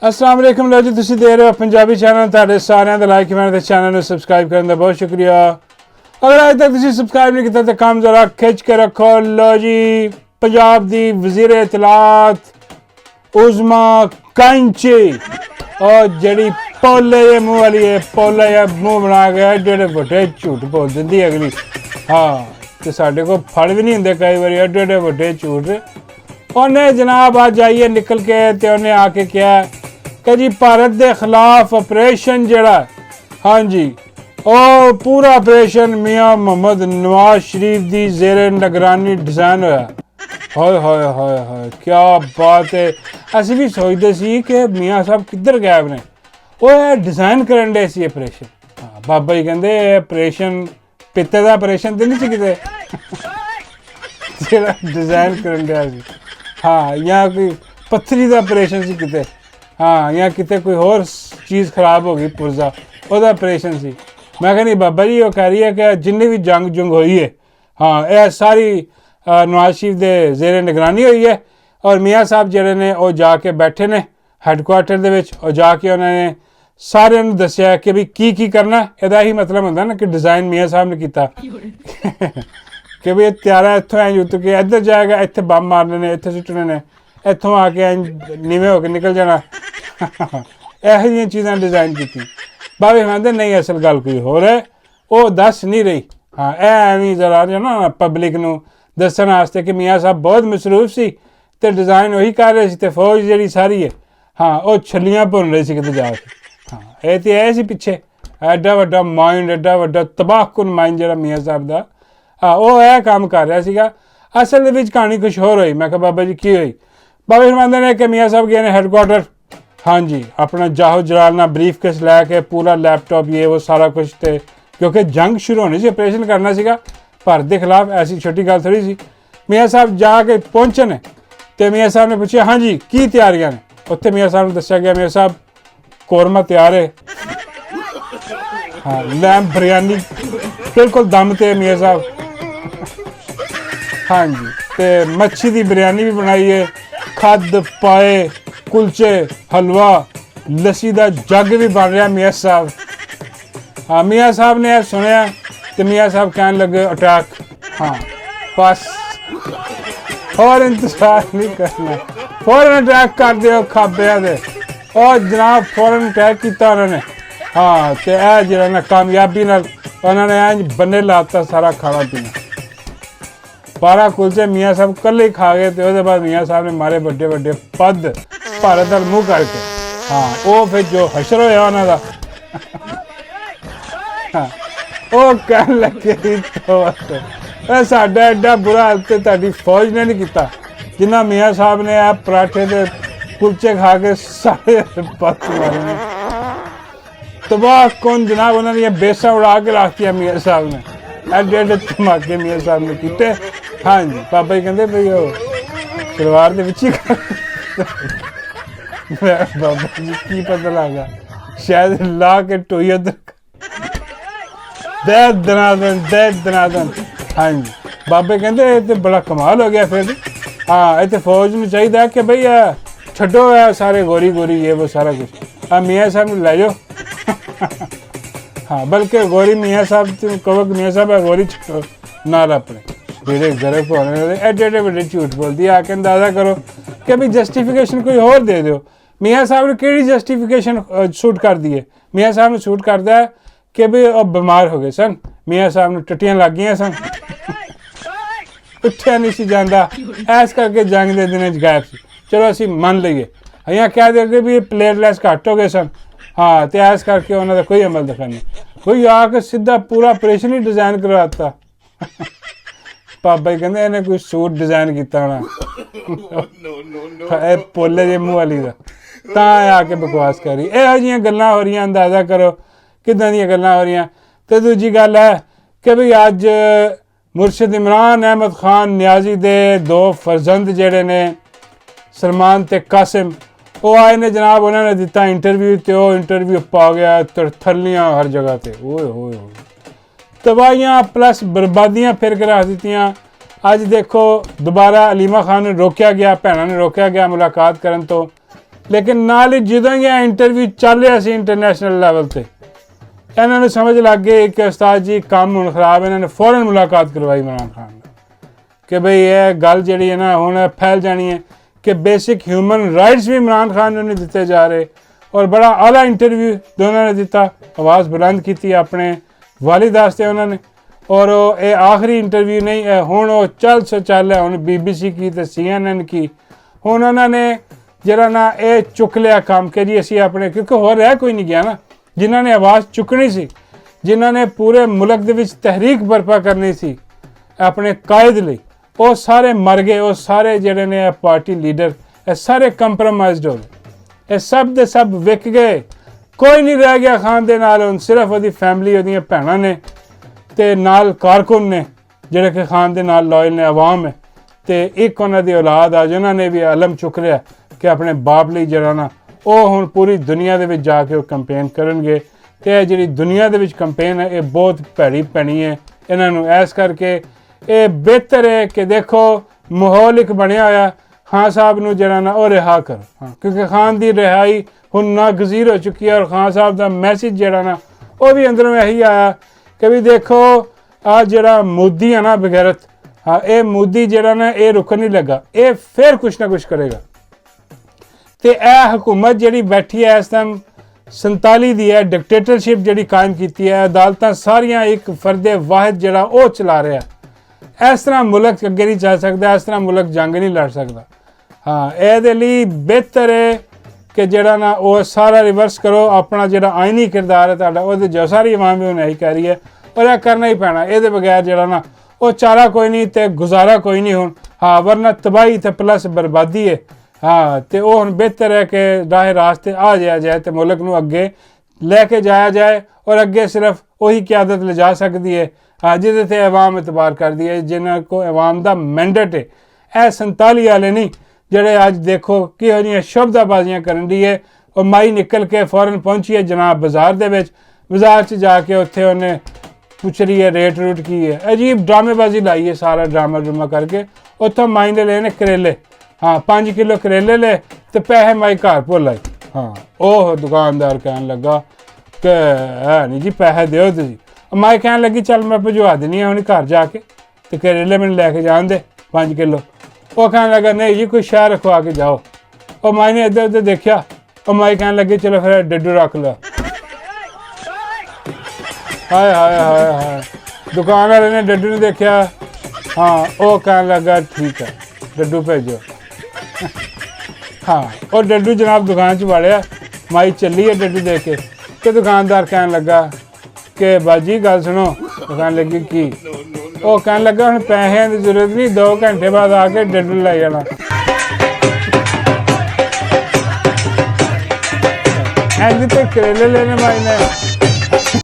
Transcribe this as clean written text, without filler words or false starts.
अस्सलाम वालेकुम लो जी, तुसीं देख रहे हो पंजाबी चैनल। तुहाडे सारिਆਂ ਦਾ लाइक कमेंट ते चैनल ਨੂੰ सब्सक्राइब करन दा बहुत शुक्रिया। अगर अजे तक तुसीं सब्सक्राइब नहीं कीता तो काम जरा खिंच के रखो। लो जी, पंजाब दी वज़ीर इतलात उज़मा कांची और जेड़ी पोले जे मुँह वाली है, पोला या मुँह बना के एडे वड्डे झूठ बोल दिंदी अगली। हाँ, तो साडे को फड़ भी नहीं हुंदे कई बारी एडे वड्डे झूठ। उन्हें जनाब अज आइए निकल के ते उन्हें आके क्या कि जी भारत के खिलाफ ऑपरेशन जड़ा, हाँ जी, और पूरा ऑपरेशन मियाँ मोहम्मद नवाज शरीफ की जेरे निगरानी डिज़ाइन होया। हाय हाय हाय हाय, क्या बात है। असीं भी सोचते सी कि मियाँ साहब किधर गए ने, वो डिज़ाइन करन दे सी ऑपरेशन। हाँ, बाबा जी कहते ऑपरेशन पित्ते का ऑपरेशन तो नहीं सी किते जेड़ा डिज़ाइन करन दिया सी। हाँ, या कोई पत्थरी का ऑपरेशन सी किते। हाँ, या किते कोई होर चीज़ खराब हो गई पुर्जा, वह ऑपरेशन सी। मैं कह नहीं बाबा जी, वो कह रही है कि जिन्नी भी जंग जुंग हुई है, हाँ, यह सारी नवाज शरीफ के जेरे निगरानी हुई है। और मियाँ साहब जेडे ने वो जाके बैठे ने हैडकुआटर दे विच, और जाके उन्होंने सारे दसिया कि भी की करना। यदा ही मतलब होंदा ना कि डिज़ाइन मियाँ साहब ने किया कि भी त्यारा इतों एंज उतर के इधर जाएगा, इतने बम मारने ने, इतने सुट्टने ने, इतों आके एंज नीवे होकर निकल जाना। यह जी चीज़ां डिज़ाइन की। बाबे कहते नहीं, असल गल कोई होर है, वो दस नहीं रही। हाँ, एवं जरा जो ना पब्लिक नूं दस्सण वास्ते कि मियाँ साहब बहुत मसरूफ सी ते डिज़ाइन वही कर रहे सी ते फौज जी सारी है, हाँ, वो छलियाँ भुन रही सी किते जाके। हाँ, ये तो है सी पिछे एडा वड्डा माइंड, एडा वड्डा तबाहकुन माइंड जो मियाँ साहब का। हाँ, वो यह काम कर रहा सीगा। असल में कहानी कुछ होर हुई। मैं कहा बाबा जी की हुई। बाबा फरमांदे ने कि मियाँ साहब गए ने हैडकुआटर, हाँ जी, अपना जाहो जलालना ब्रीफ केस लैके पूरा लैपटॉप ये वो सारा कुछ, ते क्योंकि जंग शुरू होनी सी, ऑपरेशन करना सीगा भारत के खिलाफ। ऐसी छोटी गल थोड़ी सी। मियाँ साहब जाके पहुँचे ने तो मियाँ साहब ने पूछा हाँ जी की तैयारियां ने। उत्थे मियाँ साहब ने दस्या गया मियाँ साहब कौरमा तैयार है, हाँ, लैम्प बिरयानी बिल्कुल दम ते मियाँ साहब, हाँ जी, ते मच्छी की बिरयानी भी बनाई है, खद पाए कुलचे हलवा लस्सी का जग भी बन रहा मियाँ साहब। हाँ, मियाँ साहब ने सुनिया तो मियाँ साहब कहने लगे अटैक। हाँ, बस और इंतजार नहीं करना, फौरन अटैक कर दो खाबे दे। और जनाब फौरन अटैक किया उन्होंने। हाँ, तो यह जो ना कामयाबी नाल उन्होंने इंज बन्ने लाता सारा खाना पीना। 12 कुलचे मियाँ साहब कल ही खा गए। तो उसके बाद मियाँ साहब ने मारे बड़े बड़े पद भारत वाल मुँह करके। हाँ, वो फिर जो हशर होया उन्हों का, हाँ, वो कह लगे तो साडा एडा बुरा हाल तो ताड़ी फौज ने नहीं किया जिन्ना मियाँ साहब ने आ पराठे के कुलचे खा के सारे पत्त मारे। तबाह कौन जनाब, उन्होंने बेसा उड़ा के रख दिया मियाँ साहब ने। एडे एडे धमाके मियाँ साहब ने किए। हाँ जी, बाबा जी कहते भाई वो सलवार के विच ही बाबा जी की पता लगा, शायद ला के टोई उधर दे दनादन। हाँ जी, बाबे कहते ये तो बड़ा कमाल हो गया फिर। हाँ, ये तो फौज में चाहिए कि भाई छड्डो है सारे गोरी गोरी ये वो सारा कुछ। हाँ, मियाँ साहब ने लै जाओ। हाँ, बल्कि गोरी मियाँ साहब तुम कहो कि मियाँ साहब गोरी छड्डो नाल अपने जेड़े गर्भ होने एडे एडे बड़े झूठ बोलती है। आके अंदाजा करो कि भाई जस्टिफिकेशन कोई और दे दो। मियाँ साहब ने केड़ी जस्टिफिकेशन सूट कर दी है। मियाँ साहब ने सूट करता है कि भाई वो बीमार हो गए सन, मियाँ साहब ने टट्टियां लग गई सन, उठा नहीं सी जाता, ऐस करके जंग के दिन गायब सी। चलो असी मन लीए, अं कह देंगे भी प्लेटलैस घट हो गए सन। हाँ, तो ऐस करके उन्होंने कोई अमल दिखाने कोई आके सीधा पूरा ऑपरेशन ही डिज़ाइन करवाता। बाबा जी कहते इन्हें कोई सूट डिज़ाइन किया होना पोले जे मुँह वाली का आके बकवास करी। यहो जी गल्लां हो रही, अंदाजा करो किदां दी गल्लां हो रही। तो दूजी गल है कि भाई अज मुर्शिद इमरान अहमद खान न्याजी दे 2 फर्जंद जेडे ने सलमान ते कासिम, वो आए ने जनाब, उन्होंने दिता इंटरव्यू, तो वो इंटरव्यू पा गया थरथलियाँ हर जगह पर। ओए होए तबाहियाँ प्लस बर्बादियाँ फिर के रख दित्तियां। अज देखो दोबारा अलीमा खान ने रोकया गया, भैनों ने रोकया गया मुलाकात करन तो। ਲੇਕਿਨ ਨਾਲ ਹੀ ਜਦੋਂ ਹੀ ਇਹ ਇੰਟਰਵਿਊ ਚੱਲ ਰਿਹਾ ਸੀ ਇੰਟਰਨੈਸ਼ਨਲ ਲੈਵਲ ਤੇ, ਇਹਨਾਂ ਨੂੰ ਸਮਝ ਲੱਗ ਗਈ ਕਿ ਉਸਤਾਦ ਜੀ ਕੰਮ ਹੁਣ ਖਰਾਬ। ਇਹਨਾਂ ਨੇ ਫੌਰਨ ਮੁਲਾਕਾਤ ਕਰਵਾਈ ਇਮਰਾਨ ਖਾਨ ਨਾਲ ਕਿ ਬਈ ਇਹ ਗੱਲ ਜਿਹੜੀ ਹੈ ਨਾ ਹੁਣ ਫੈਲ ਜਾਣੀ ਹੈ ਕਿ ਬੇਸਿਕ ਹਿਊਮਨ ਰਾਈਟਸ ਵੀ ਇਮਰਾਨ ਖਾਨ ਨੂੰ ਨਹੀਂ ਦਿੱਤੇ ਜਾ ਰਹੇ। ਔਰ ਬੜਾ ਆਲਾ ਇੰਟਰਵਿਊ ਦੋਨਾਂ ਨੇ ਦਿੱਤਾ, ਆਵਾਜ਼ ਬੁਲੰਦ ਕੀਤੀ ਆਪਣੇ ਵਾਲਿਦ ਵਾਸਤੇ ਉਹਨਾਂ ਨੇ। ਔਰ ਇਹ ਆਖਰੀ ਇੰਟਰਵਿਊ ਨਹੀਂ ਹੈ, ਹੁਣ ਉਹ ਚੱਲ ਹੈ ਹੁਣ BBC ਕੀ ਤੇ CNN ਕੀ। ਹੁਣ ਉਹਨਾਂ ਨੇ ਜਿਹੜਾ ਨਾ ਇਹ ਚੁੱਕ ਲਿਆ ਕੰਮ ਕਿ ਜੀ ਅਸੀਂ ਆਪਣੇ, ਕਿਉਂਕਿ ਹੋਰ ਰਹਿ ਕੋਈ ਨਹੀਂ ਗਿਆ ਨਾ, ਜਿਨ੍ਹਾਂ ਨੇ ਆਵਾਜ਼ ਚੁੱਕਣੀ ਸੀ, ਜਿਨ੍ਹਾਂ ਨੇ ਪੂਰੇ ਮੁਲਕ ਦੇ ਵਿੱਚ ਤਹਿਰੀਕ ਬਰਪਾ ਕਰਨੀ ਸੀ ਆਪਣੇ ਕਾਇਦ ਲਈ, ਉਹ ਸਾਰੇ ਮਰ ਗਏ। ਉਹ ਸਾਰੇ ਜਿਹੜੇ ਨੇ ਪਾਰਟੀ ਲੀਡਰ ਇਹ ਸਾਰੇ ਕੰਪਰੋਮਾਈਜ਼ਡ ਹੋ ਗਏ, ਇਹ ਸਭ ਦੇ ਸਭ ਵਿਕ ਗਏ। ਕੋਈ ਨਹੀਂ ਰਹਿ ਗਿਆ ਖਾਨ ਦੇ ਨਾਲ, ਹੁਣ ਸਿਰਫ ਉਹਦੀ ਫੈਮਿਲੀ, ਉਹਦੀਆਂ ਭੈਣਾਂ ਨੇ ਤੇ ਨਾਲ ਕਾਰਕੁਨ ਨੇ ਜਿਹੜੇ ਕਿ ਖਾਨ ਦੇ ਨਾਲ ਲਾਇਲ ਨੇ, ਆਵਾਮ ਹੈ। ਤੇ ਇੱਕ ਉਹਨਾਂ ਦੀ ਔਲਾਦ ਆ ਜਿਨ੍ਹਾਂ ਨੇ ਵੀ ਅਲਮ ਚੁੱਕ ਲਿਆ ਕਿ ਆਪਣੇ ਬਾਪ ਲਈ ਜਿਹੜਾ ਨਾ ਉਹ ਹੁਣ ਪੂਰੀ ਦੁਨੀਆ ਦੇ ਵਿੱਚ ਜਾ ਕੇ ਉਹ ਕੰਪੇਨ ਕਰਨਗੇ। ਤੇ ਇਹ ਜਿਹੜੀ ਦੁਨੀਆ ਦੇ ਵਿੱਚ ਕੰਪੇਨ ਹੈ ਇਹ ਬਹੁਤ ਭੈੜੀ ਪੈਣੀ ਹੈ ਇਹਨਾਂ ਨੂੰ। ਇਸ ਕਰਕੇ ਇਹ ਬਿਹਤਰ ਹੈ ਕਿ ਦੇਖੋ ਮਾਹੌਲ ਇੱਕ ਬਣਿਆ ਹੋਇਆ, ਖਾਨ ਸਾਹਿਬ ਨੂੰ ਜਿਹੜਾ ਨਾ ਉਹ ਰਿਹਾ ਕਰੋ। ਕਿਉਂਕਿ ਖਾਨ ਦੀ ਰਿਹਾਈ ਹੁਣ ਨਾਗਜ਼ੀਰ ਹੋ ਚੁੱਕੀ ਹੈ। ਔਰ ਖਾਨ ਸਾਹਿਬ ਦਾ ਮੈਸੇਜ ਜਿਹੜਾ ਨਾ ਉਹ ਵੀ ਅੰਦਰੋਂ ਇਹੀ ਆਇਆ ਕਿ ਵੀ ਦੇਖੋ ਆ ਜਿਹੜਾ ਮੋਦੀ ਹੈ ਨਾ ਬਗੈਰਤ, ਇਹ ਮੋਦੀ ਜਿਹੜਾ ਨਾ ਇਹ ਰੁਕਣ ਨਹੀਂ ਲੱਗਾ, ਇਹ ਫਿਰ ਕੁਛ ਨਾ ਕੁਛ ਕਰੇਗਾ। ਤੇ ਇਹ ਹਕੂਮਤ ਜਿਹੜੀ ਬੈਠੀ ਹੈ ਇਸ ਟਾਈਮ 47 ਦੀ ਹੈ, ਡਿਕਟੇਟਰਸ਼ਿਪ ਜਿਹੜੀ ਕਾਇਮ ਕੀਤੀ ਹੈ, ਅਦਾਲਤਾਂ ਸਾਰੀਆਂ ਇੱਕ ਫਰਦੇ ਵਾਹਿਦ ਜਿਹੜਾ ਉਹ ਚਲਾ ਰਿਹਾ। ਇਸ ਤਰ੍ਹਾਂ ਮੁਲਕ ਅੱਗੇ ਨਹੀਂ ਚੱਲ ਸਕਦਾ, ਇਸ ਤਰ੍ਹਾਂ ਮੁਲਕ ਜੰਗ ਨਹੀਂ ਲੜ ਸਕਦਾ। ਇਹਦੇ ਲਈ ਬਿਹਤਰ ਹੈ ਕਿ ਜਿਹੜਾ ਨਾ ਉਹ ਸਾਰਾ ਰਿਵਰਸ ਕਰੋ। ਆਪਣਾ ਜਿਹੜਾ ਆਇਨੀ ਕਿਰਦਾਰ ਹੈ ਤੁਹਾਡਾ, ਉਹਦੇ ਜੋ ਸਾਰੀ ਆਵਾਮ ਵੀ ਹੁਣ ਇਹੀ ਕਹਿ ਰਹੀ ਹੈ ਔਰ ਇਹ ਕਰਨਾ ਹੀ ਪੈਣਾ। ਇਹਦੇ ਬਗੈਰ ਜਿਹੜਾ ਨਾ ਉਹ ਚਾਰਾ ਕੋਈ ਨਹੀਂ ਤੇ ਗੁਜ਼ਾਰਾ ਕੋਈ ਨਹੀਂ ਹੁਣ। ਵਰਨਾ ਤਬਾਹੀ ਤੇ ਪਲੱਸ ਬਰਬਾਦੀ ਹੈ। ਤੇ ਉਹ ਹੁਣ ਬਿਹਤਰ ਹੈ ਕਿ ਰਾਹ ਰਾਸਤੇ ਆ ਜਾਏ ਤੇ ਮੁਲਕ ਨੂੰ ਅੱਗੇ ਲੈ ਕੇ ਜਾਇਆ ਜਾਏ। ਔਰ ਅੱਗੇ ਸਿਰਫ ਉਹੀ ਕਿਆਦਤ ਲਿਜਾ ਸਕਦੀ ਹੈ ਜਿਹਦੇ ਤੇ ਆਵਾਮ ਇਤਬਾਰ ਕਰਦੀ ਹੈ, ਜਿਨ੍ਹਾਂ ਕੋ ਆਵਾਮ ਦਾ ਮੈਂਡੇਟ ਹੈ। ਇਹ 47 ਵਾਲੇ ਨਹੀਂ ਜਿਹੜੇ ਅੱਜ ਦੇਖੋ ਕਿਹੋ ਜਿਹੀਆਂ ਸ਼ਬਦਾਬਾਜ਼ੀਆਂ ਕਰਨ ਦੀ ਹੈ। ਉਹ ਮਾਈ ਨਿਕਲ ਕੇ ਫੌਰਨ ਪਹੁੰਚੀ ਹੈ ਜਨਾਬ ਬਾਜ਼ਾਰ ਦੇ ਵਿੱਚ, ਬਾਜ਼ਾਰ 'ਚ ਜਾ ਕੇ ਉੱਥੇ ਉਹਨੇ ਪੁੱਛ ਰਹੀ ਹੈ ਰੇਟ ਰੂਟ ਕੀ ਹੈ। ਅਜੀਬ ਡਰਾਮੇਬਾਜ਼ੀ ਲਾਈ ਹੈ, ਸਾਰਾ ਡਰਾਮਾ ਕਰਕੇ। ਉੱਥੋਂ ਮਾਈ ਨੇ ਲਏ ਨੇ ਕਰੇਲੇ, 5 ਕਿਲੋ ਕਰੇਲੇ ਲੈ ਤੇ ਪੈਸੇ ਮਾਈ ਘਰ ਭੁੱਲ ਆਈ। ਉਹ ਦੁਕਾਨਦਾਰ ਕਹਿਣ ਲੱਗਾ ਕਿ ਹੈ ਨਹੀਂ ਜੀ ਪੈਸੇ ਦਿਓ ਤੁਸੀਂ। ਮਾਈ ਕਹਿਣ ਲੱਗੀ ਚੱਲ ਮੈਂ ਭਿਜਵਾ ਦਿੰਦੀ ਹਾਂ ਹੁਣ ਘਰ ਜਾ ਕੇ, ਤੇ ਕਰੇਲੇ ਮੈਨੂੰ ਲੈ ਕੇ ਜਾਣ ਦੇ 5 ਕਿਲੋ। ਉਹ ਕਹਿਣ ਲੱਗਾ ਨਹੀਂ ਜੀ ਕੋਈ ਸ਼ਹਿਰ ਰਖਵਾ ਕੇ ਜਾਓ। ਉਹ ਮਾਈ ਨੇ ਇੱਧਰ ਉੱਧਰ ਦੇਖਿਆ, ਉਹ ਮਾਈ ਕਹਿਣ ਲੱਗੀ ਚਲੋ ਫਿਰ ਡੱਡੂ ਰੱਖ ਲਓ। ਹਾਏ ਹਾਏ ਹਾਏ ਹਾਏ, ਦੁਕਾਨ ਵਾਲੇ ਨੇ ਡੱਡੂ ਨੂੰ ਦੇਖਿਆ, ਉਹ ਕਹਿਣ ਲੱਗਾ ਠੀਕ ਹੈ ਡੱਡੂ ਭੇਜੋ। ਉਹ ਡੱਡੂ ਜਨਾਬ ਦੁਕਾਨ 'ਚ ਵਾੜਿਆ, ਮਾਈ ਚੱਲੀ ਹੈ ਡੱਡੂ ਦੇ ਕੇ। ਤੇ ਦੁਕਾਨਦਾਰ ਕਹਿਣ ਲੱਗਾ ਕਿ ਬਾਜੀ ਗੱਲ ਸੁਣੋ। ਉਹ ਕਹਿਣ ਲੱਗੀ ਕੀ? ਉਹ ਕਹਿਣ ਲੱਗਾ ਹੁਣ ਪੈਸਿਆਂ ਦੀ ਜ਼ਰੂਰਤ ਨਹੀਂ, 2 ਘੰਟੇ ਬਾਅਦ ਆ ਕੇ ਡੱਡੂ ਲੈ ਜਾਣਾ। ਐਂਡ ਤੇ ਕਰੇਲੇ ਲੈਣੇ ਮਾਈ ਨੇ।